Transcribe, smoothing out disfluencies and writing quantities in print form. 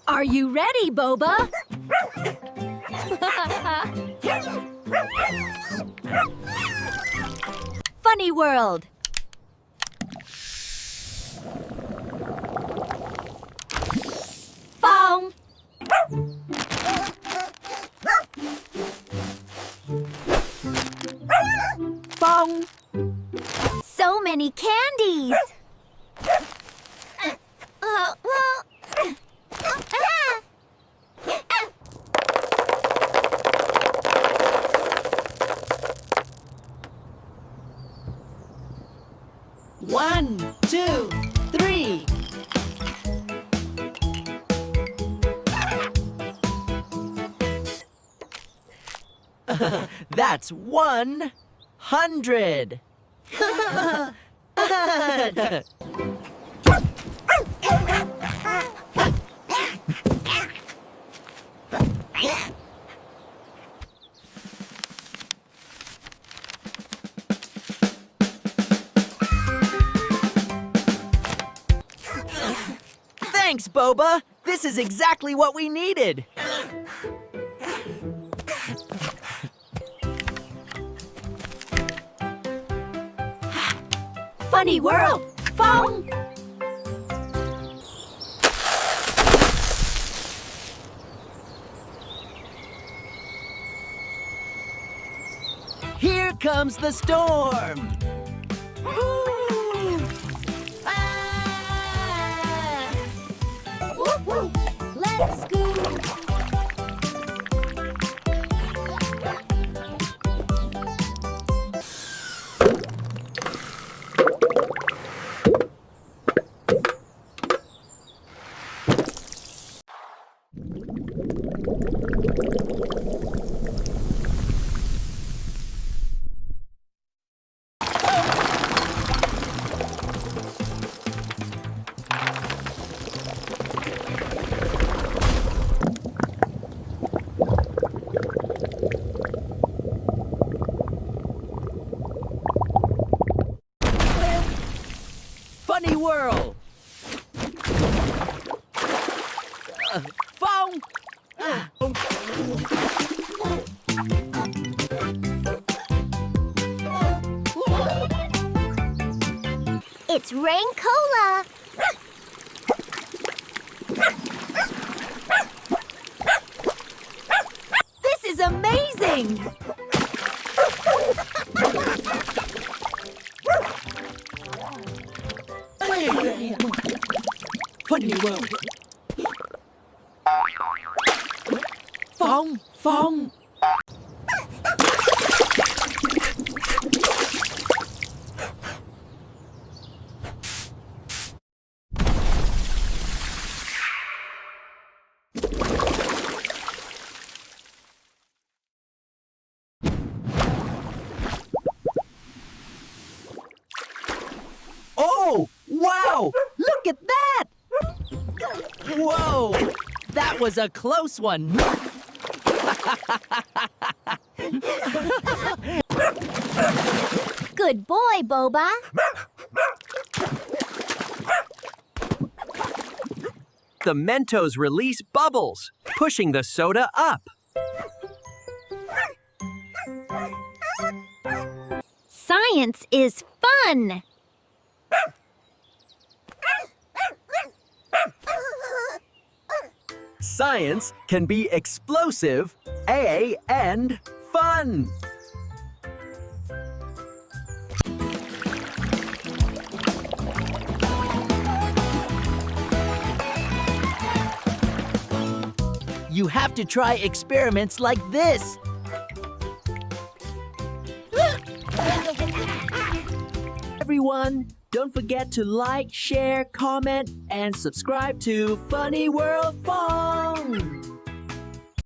Are you ready, Boba? Funnyworld. Phong. Phong. So many candies. One, two, three. That's 100. Thanks, Boba. This is exactly what we needed. Funnyworld. Phong. Here comes the storm. Woo! Woo! Let's go. Funnyworld. Phong. It's Rain Cola. This is amazing. Funnyworld. Phong, Phong. Oh, wow! Look at that! Whoa! That was a close one. Good boy, Boba. The Mentos release bubbles, pushing the soda up. Science is fun. Science can be explosive, and fun. You have to try experiments like this. Everyone, don't forget to like, share, comment, and subscribe to Funnyworld Phong.